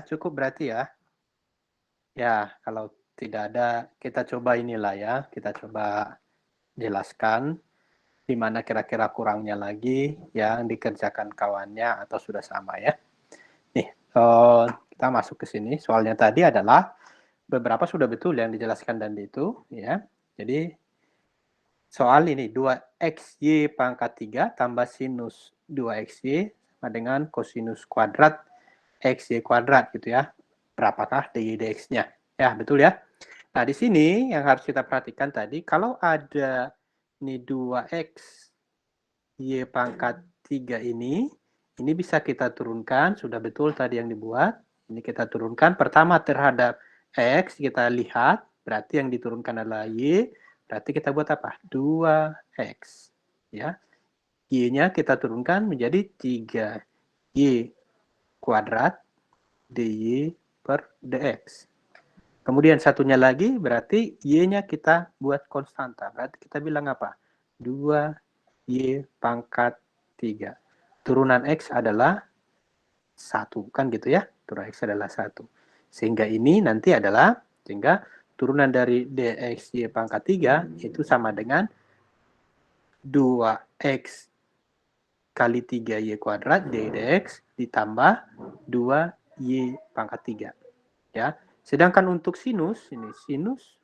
cukup berarti ya. Ya, kalau tidak ada, kita coba inilah ya, kita coba jelaskan di mana kira-kira kurangnya lagi yang dikerjakan kawannya atau sudah sama ya. Nih, kita masuk ke sini. Soalnya tadi adalah beberapa sudah betul yang dijelaskan dan itu ya. Jadi soal ini 2xy pangkat 3 tambah sinus 2xy sama dengan kosinus kuadrat xy kuadrat gitu ya. Berapakah dy dx-nya? Ya, betul ya. Nah, di sini yang harus kita perhatikan tadi, kalau ada ini 2x y pangkat 3 ini bisa kita turunkan, sudah betul tadi yang dibuat. Ini kita turunkan pertama terhadap x, kita lihat, berarti yang diturunkan adalah y, berarti kita buat apa? 2x. Ya. Y-nya kita turunkan menjadi 3y kuadrat dy per dx. Kemudian satunya lagi berarti y-nya kita buat konstanta. Berarti kita bilang apa? 2y pangkat 3. Turunan x adalah 1. Kan gitu ya? Turunan x adalah 1. Sehingga ini nanti adalah, sehingga turunan dari dx y pangkat 3 itu sama dengan 2x kali 3y kuadrat dx ditambah 2y pangkat 3. Ya. Sedangkan untuk sinus, ini sinus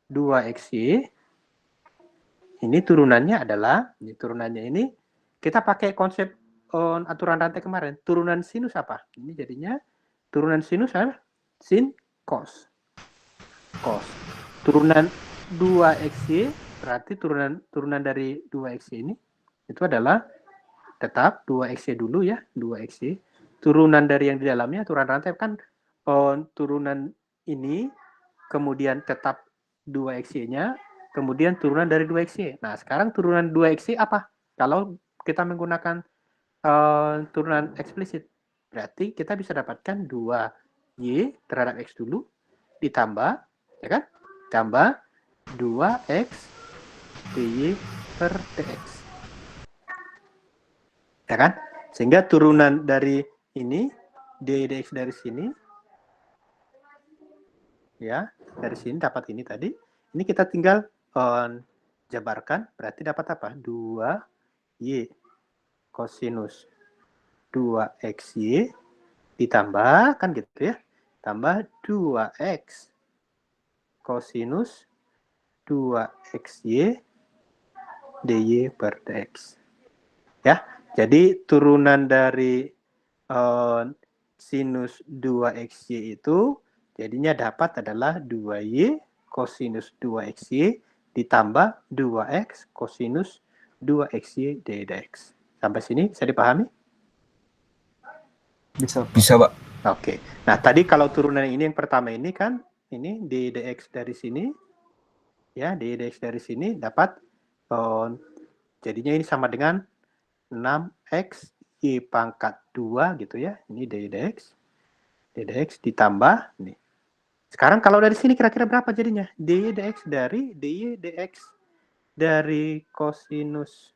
2xy, ini turunannya adalah, ini kita pakai konsep aturan rantai kemarin. Turunan sinus apa? Ini jadinya turunan sinus apa? Sin cos. Cos. Turunan 2xy, berarti turunan dari 2xy ini, itu adalah tetap 2xy dulu ya, 2xy. Turunan dari yang di dalamnya, aturan rantai kan turunan ini, kemudian tetap 2xy-nya, kemudian turunan dari 2xy. Nah, sekarang turunan 2xy apa? Kalau kita menggunakan turunan eksplisit, berarti kita bisa dapatkan 2y terhadap x dulu, ditambah, ya kan? Tambah 2x dy per dx. Ya kan? Sehingga turunan dari ini, dy dx dari sini, ya, dari sini dapat ini tadi. Ini kita tinggal jabarkan, berarti dapat apa? 2y kosinus 2xy ditambah, kan gitu ya, tambah 2x kosinus 2xy dy per dx. Ya, jadi turunan dari sinus 2xy itu jadinya dapat adalah 2y kosinus 2xy ditambah 2x kosinus 2xy dx. Sampai sini bisa dipahami? Bisa, Pak. Oke. Nah, tadi kalau turunan ini yang pertama ini kan, ini dx dari sini, ya, dx dari sini dapat, jadinya ini sama dengan 6x y pangkat 2 gitu ya. Ini dx ditambah, nih. Sekarang kalau dari sini kira-kira berapa jadinya? dy dx dari kosinus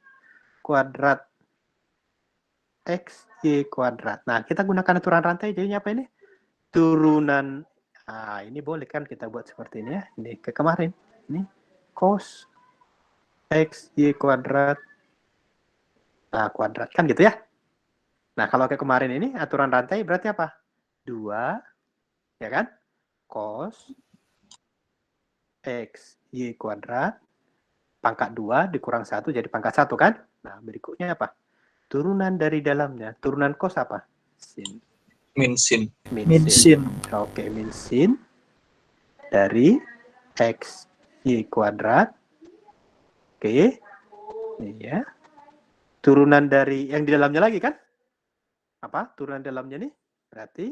kuadrat x y kuadrat. Nah, kita gunakan aturan rantai, jadinya apa ini? Turunan, nah ini boleh kan kita buat seperti ini ya. Ini ke kemarin, ini cos x y kuadrat, nah kuadrat kan gitu ya. Nah, kalau kayak kemarin ini aturan rantai berarti apa? 2, ya kan? Cos x y kuadrat pangkat 2 dikurang 1 jadi pangkat 1 kan? Nah, berikutnya apa? Turunan dari dalamnya. Turunan cos apa? Sin. Min sin. Min sin. Oke, min sin dari x y kuadrat. Oke. Ini ya. Turunan dari yang di dalamnya lagi kan? Apa? Turunan dalamnya nih. Berarti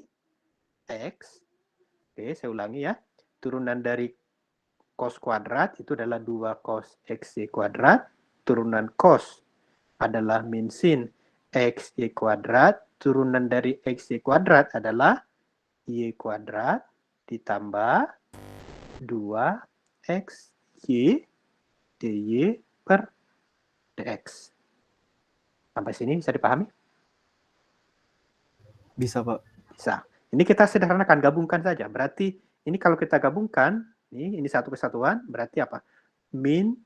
x. Oke, saya ulangi ya. Turunan dari cos kuadrat itu adalah 2 cos xy kuadrat. Turunan cos adalah min sin xy kuadrat. Turunan dari xy kuadrat adalah y kuadrat ditambah 2xy dy per dx. Sampai sini bisa dipahami? Bisa, Pak. Bisa. Ini kita sederhanakan, gabungkan saja. Berarti ini kalau kita gabungkan, ini satu kesatuan, berarti apa? Min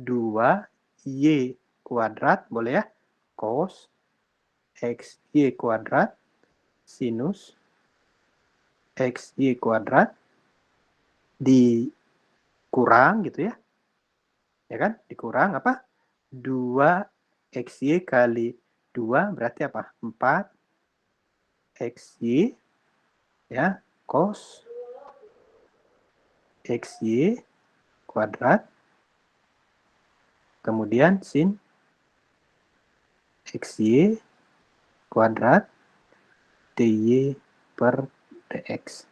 2y kuadrat, boleh ya? Cos xy kuadrat sinus xy kuadrat dikurang gitu ya. Ya kan? Dikurang apa? 2xy kali 2 berarti apa? 4xy ya, cos xy kuadrat kemudian sin xy kuadrat dy per dx.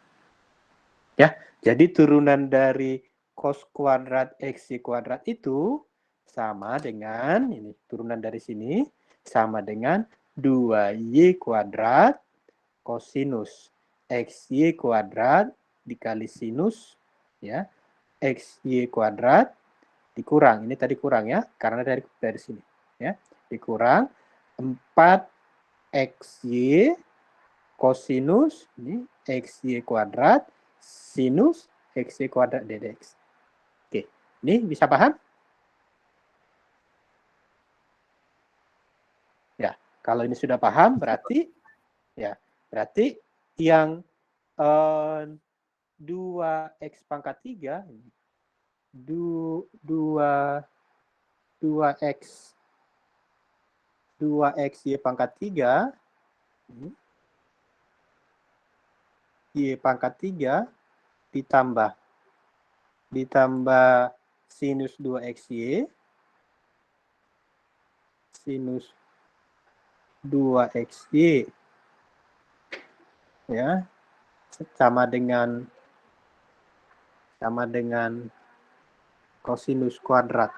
Ya, jadi turunan dari cos kuadrat xy kuadrat itu sama dengan, ini turunan dari sini, sama dengan 2y kuadrat kosinus xy kuadrat dikali sinus, ya, xy kuadrat dikurang, ini tadi kurang ya, karena dari sini, ya, dikurang 4xy kosinus, ini xy kuadrat sinus xy kuadrat dx. Oke, ini bisa paham? Ya, kalau ini sudah paham berarti ya, berarti yang 2x pangkat 3 2x 2xy pangkat 3 y pangkat 3 ditambah sinus 2xy sinus 2xy ya sama dengan kosinus kuadrat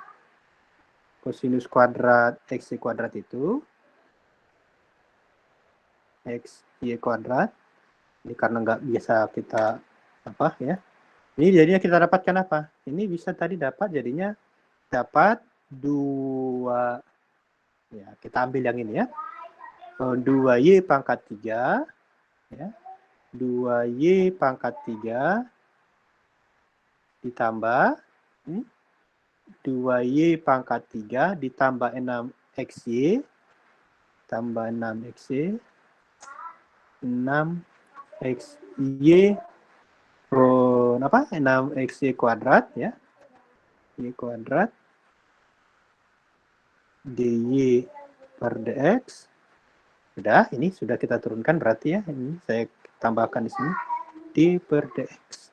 xy kuadrat itu xy kuadrat, ini karena nggak biasa kita apa ya, ini jadinya kita dapatkan apa, ini bisa tadi dapat jadinya dapat 2 ya, kita ambil yang ini ya, 2y pangkat 3 ya, 2y pangkat 3 ditambah 2y pangkat 3 ditambah 6xy tambah 6xy 6xy 6xy kuadrat ya, y kuadrat dy per dx. Sudah, ini sudah kita turunkan berarti ya, ini saya tambahkan di sini d per dx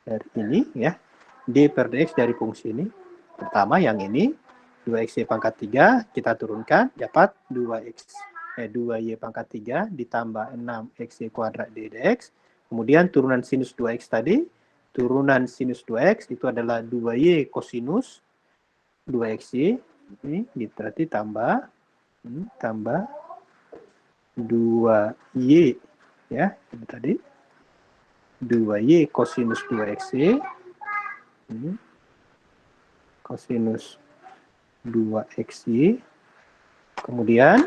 dari ini ya, d per dx dari fungsi ini. Pertama yang ini 2xy pangkat 3 kita turunkan dapat 2y pangkat 3 ditambah 6xy kuadrat dx. Kemudian turunan sinus 2x tadi, turunan sinus 2x itu adalah 2y kosinus 2xy. Ini berarti tambah 2y ya, ini tadi 2y kosinus 2xy kosinus 2xy kemudian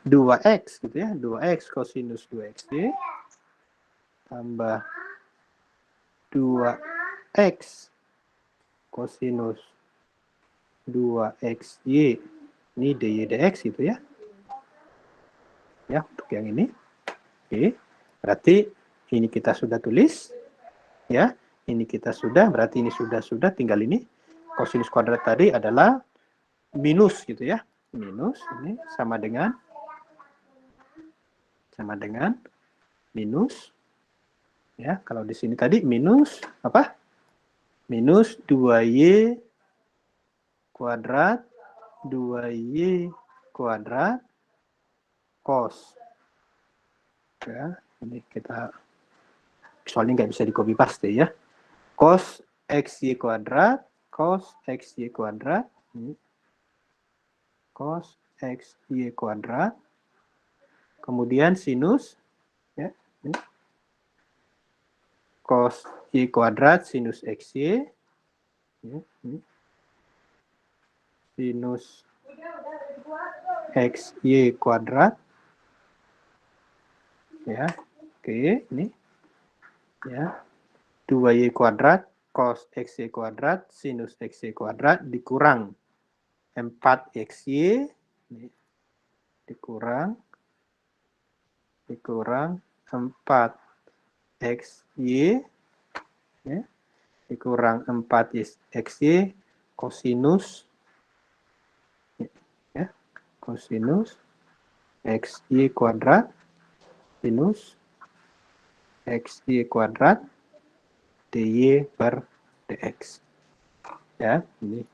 2x gitu ya, 2x kosinus 2xy tambah 2x kosinus 2xy ini dy dx gitu ya. Ya, untuk yang ini. Oke, berarti ini kita sudah tulis ya. Ini kita sudah, berarti ini sudah tinggal ini kosinus kuadrat tadi adalah minus gitu ya. Minus ini sama dengan minus ya. Kalau di sini tadi minus apa? Minus 2y kuadrat 2y kuadrat cos. Ya, ini kita soalnya nggak bisa di copy paste ya. Cos xy kuadrat cos xy kuadrat kemudian sinus ya, cos y kuadrat sinus xy ya, sinus xy kuadrat Ya, oke, ini ya 2y kuadrat cos xy kuadrat sinus xy kuadrat dikurang 4xy dikurang 4xy ya, dikurang 4xy kosinus ya, kosinus xy kuadrat sinus xy kuadrat dy per dx. Ya, ini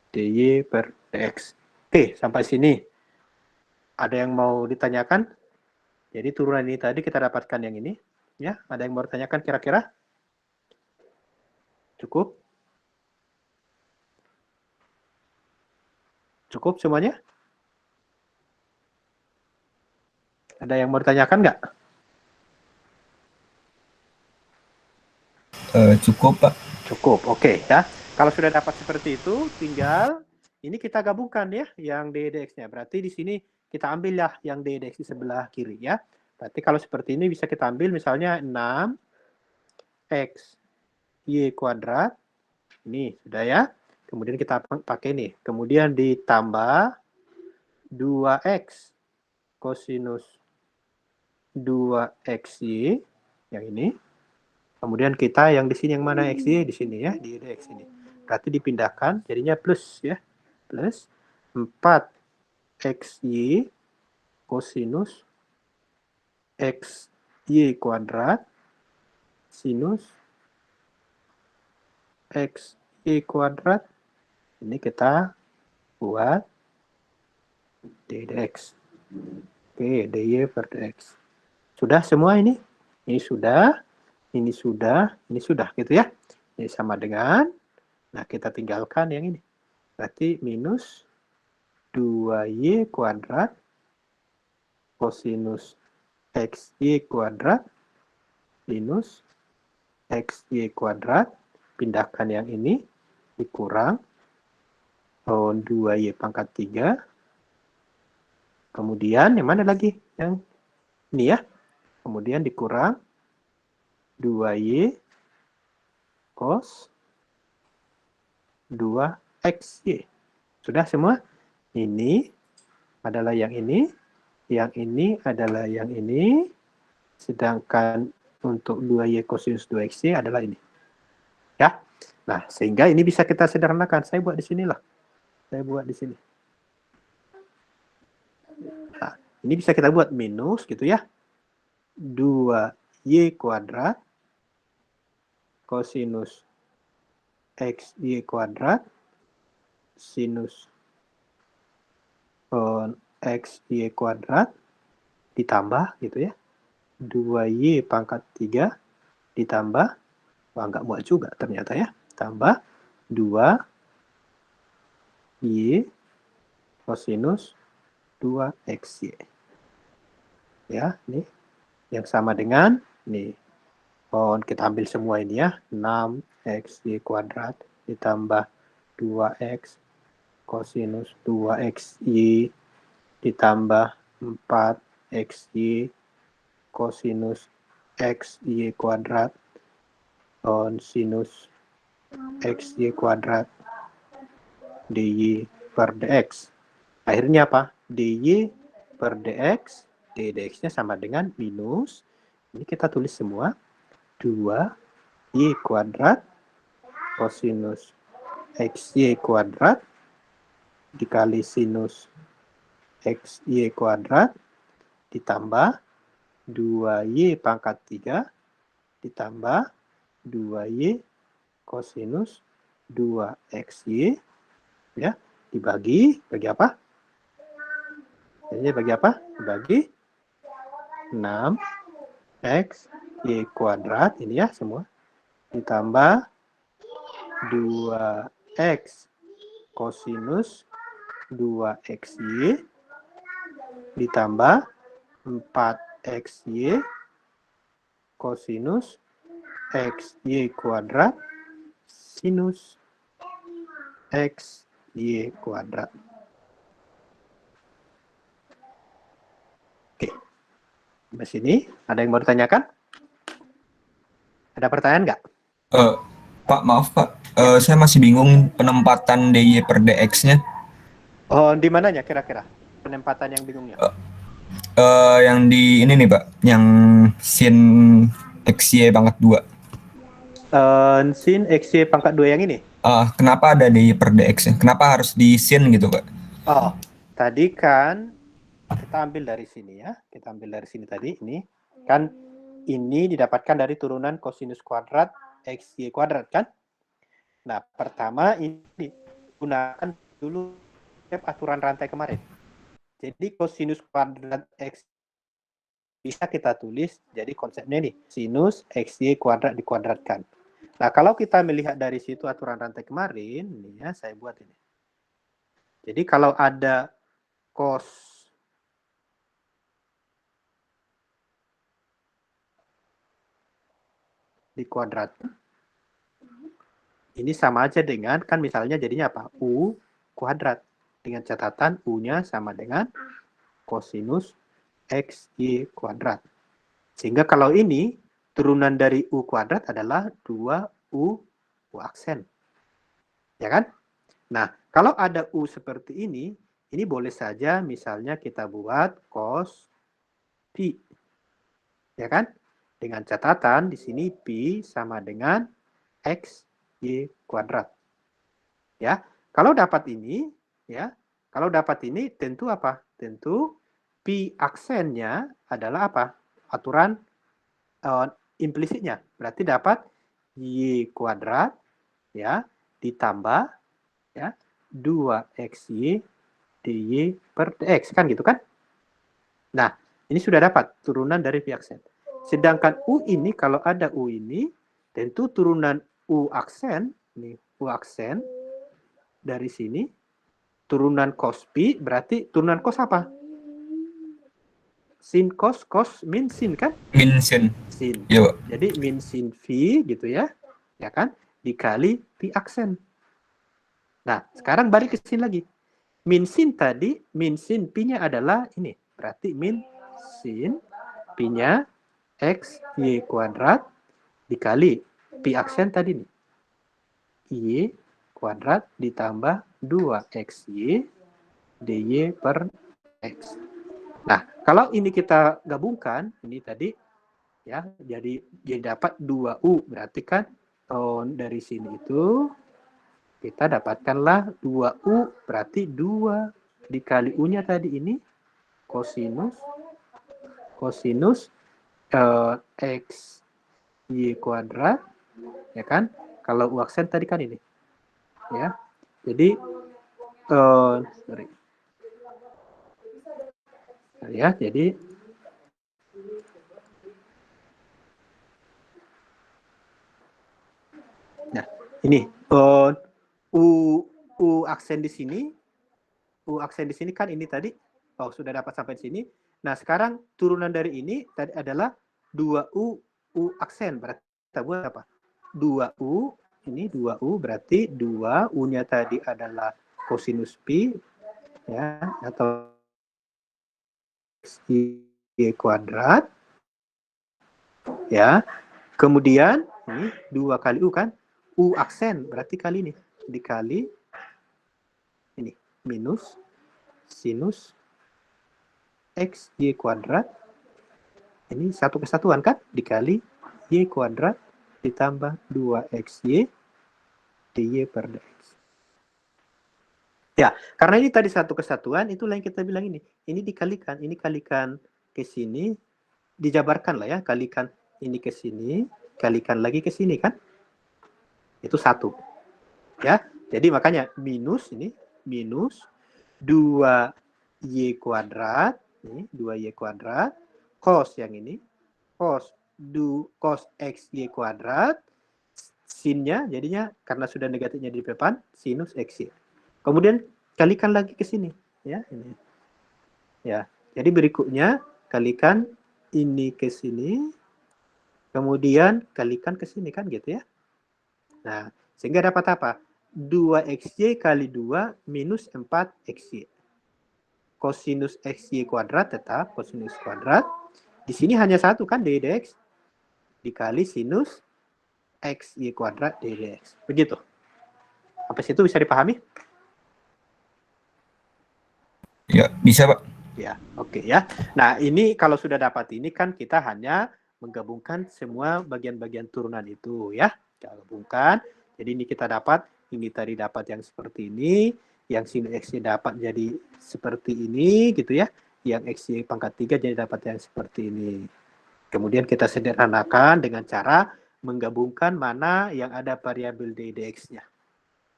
dy per dx. Oke, sampai sini. Ada yang mau ditanyakan? Jadi turunan ini tadi kita dapatkan yang ini. Ya, ada yang mau ditanyakan kira-kira? Cukup? Cukup semuanya? Ada yang mau ditanyakan nggak? Cukup, Pak. Cukup, oke ya. Kalau sudah dapat seperti itu, tinggal ini kita gabungkan ya, yang ddx-nya. Berarti di sini kita ambil ya yang ddx di sebelah kiri ya. Berarti kalau seperti ini bisa kita ambil misalnya 6x y kuadrat. Ini sudah ya. Kemudian kita pakai nih. Kemudian ditambah 2x kosinus 2xy yang ini. Kemudian kita yang di sini yang mana xy di sini ya, di dx ini. Berarti dipindahkan jadinya plus ya. Plus 4xy kosinus xy kuadrat sinus xy kuadrat. Ini kita buat dx. Oke, dy per dx. Sudah semua ini? Ini sudah, ini sudah, ini sudah gitu ya. Ini sama dengan, nah kita tinggalkan yang ini. Berarti minus 2y kuadrat kosinus xy kuadrat minus xy kuadrat. Pindahkan yang ini, dikurang 2y pangkat 3. Kemudian yang mana lagi? Yang ini ya. Kemudian dikurang 2y cos 2xy. Sudah semua? Ini adalah yang ini. Yang ini adalah yang ini. Sedangkan untuk 2y kosinus 2xy adalah ini. Ya. Nah, sehingga ini bisa kita sederhanakan. Saya buat di sinilah. Saya buat di sini. Nah, ini bisa kita buat minus gitu ya. 2y kuadrat kosinus xy kuadrat sinus xy kuadrat ditambah gitu ya. 2y pangkat 3 ditambah, wah nggak muat juga ternyata ya. Tambah 2y kosinus 2xy. Ya, ini yang sama dengan nih. Kita ambil semua ini ya. 6xy kuadrat ditambah 2x kosinus 2xy ditambah 4xy kosinus xy kuadrat sinus xy kuadrat dy per dx. Akhirnya apa? dy per dx, dx-nya sama dengan minus, ini kita tulis semua, 2y kuadrat kosinus xy kuadrat dikali sinus xy kuadrat ditambah 2y pangkat 3 ditambah 2y kosinus 2xy ya, dibagi apa? Jadi bagi apa? Dibagi 6x y kuadrat ini ya semua ditambah 2x kosinus 2xy ditambah 4xy kosinus xy kuadrat sinus xy kuadrat. Oke. Di sini ada yang mau ditanyakan? Ada pertanyaan nggak? Eh, Pak, maaf Pak, Ya. saya masih bingung penempatan DY per DX-nya. Oh, di mananya kira-kira penempatan yang bingungnya? Yang di ini nih Pak, yang sin XY pangkat 2. Sin XY pangkat 2 yang ini? Kenapa ada DY per DX-nya? Kenapa harus di sin gitu Pak? Oh, tadi kan kita ambil dari sini ya. Kita ambil dari sini tadi, ini. Kan ini didapatkan dari turunan kosinus kuadrat XY kuadrat kan? Nah, pertama ini gunakan dulu aturan rantai kemarin. Jadi kosinus kuadrat X bisa kita tulis, jadi konsepnya nih, sinus XY kuadrat dikuadratkan. Nah, kalau kita melihat dari situ aturan rantai kemarin, ini ya, saya buat ini. Jadi kalau ada cos di kuadrat, ini sama aja dengan, kan misalnya jadinya apa? U kuadrat. Dengan catatan U-nya sama dengan kosinus XY kuadrat. Sehingga kalau ini, turunan dari U kuadrat adalah 2U aksen. Ya kan? Nah, kalau ada U seperti ini boleh saja misalnya kita buat cos pi. Ya kan? Dengan catatan di sini pi sama dengan x y kuadrat. Ya. Kalau dapat ini, ya. Kalau dapat ini tentu apa? Tentu pi aksennya adalah apa? Aturan implisitnya. Berarti dapat y kuadrat ya ditambah ya 2xy dy per dx kan gitu kan? Nah, ini sudah dapat turunan dari pi aksen. Sedangkan u ini kalau ada u ini tentu turunan u aksen nih u aksen dari sini turunan cos pi berarti turunan cos apa? Sin cos cos min sin kan? Min sin. Sin. Iya Pak. Jadi min sin v gitu ya. Ya kan? Dikali pi aksen. Nah, sekarang balik ke sini lagi. Min sin tadi, min sin pi-nya adalah ini. Berarti min sin pi-nya x y kuadrat dikali pi aksen tadi nih. Y kuadrat ditambah 2xy dy per x. Nah, kalau ini kita gabungkan, ini tadi ya, jadi dapat 2u. Berarti kan dari sini itu kita dapatkanlah 2u, berarti 2 dikali u-nya tadi ini kosinus x y kuadrat, ya kan? Kalau u aksen tadi kan ini, ya. Jadi sorry. Ya, jadi nah, ini u aksen di sini, kan ini tadi. Oh, sudah dapat sampai di sini. Nah, sekarang turunan dari ini tadi adalah 2u aksen. Berarti kita buat apa? 2u, ini 2u berarti 2 u-nya tadi adalah kosinus pi ya atau y kuadrat ya. Kemudian ini 2 kali u kan? U aksen berarti kali ini dikali ini minus sinus x y kuadrat, ini satu kesatuan kan, dikali y kuadrat ditambah 2xy dy per dx. Ya, karena ini tadi satu kesatuan, itulah yang kita bilang ini dikalikan, ini kalikan ke sini, dijabarkan lah ya, kalikan ini ke sini, kalikan lagi ke sini kan, itu satu. Ya, jadi makanya minus ini, minus 2y kuadrat, ini 2y kuadrat, cos yang ini, cos x y kuadrat, sinnya jadinya karena sudah negatifnya di depan, sinus x y. Kemudian kalikan lagi ke sini, ya ini. Ya, jadi berikutnya kalikan ini ke sini, kemudian kalikan ke sini kan gitu ya. Nah, sehingga dapat apa? 2xy kali 2 minus 4xy. Kosinus xy kuadrat tetap kosinus kuadrat Di sini hanya satu kan d dx dikali sinus x y kuadrat d dx. Begitu. Sampai situ bisa dipahami? Ya, bisa Pak. Ya, oke ya. Nah, ini kalau sudah dapat ini kan kita hanya menggabungkan semua bagian-bagian turunan itu ya. Kita gabungkan. Jadi ini kita dapat, ini tadi dapat yang seperti ini, yang sin x-nya dapat jadi seperti ini gitu ya. Yang x pangkat 3 jadi dapat yang seperti ini. Kemudian kita sederhanakan dengan cara menggabungkan mana yang ada variabel d dx-nya.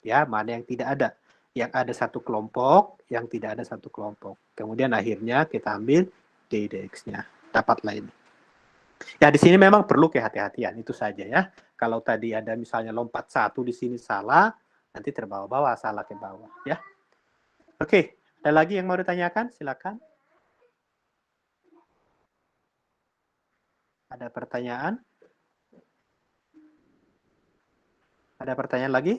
Ya, mana yang tidak ada. Yang ada satu kelompok, yang tidak ada satu kelompok. Kemudian akhirnya kita ambil d dx-nya. Dapatlah ini. Ya, di sini memang perlu kehati-hatian, itu saja ya. Kalau tadi ada misalnya lompat satu di sini salah, nanti terbawa-bawa salah ke bawah ya. Oke, ada lagi yang mau ditanyakan? Silakan. Ada pertanyaan? Ada pertanyaan lagi?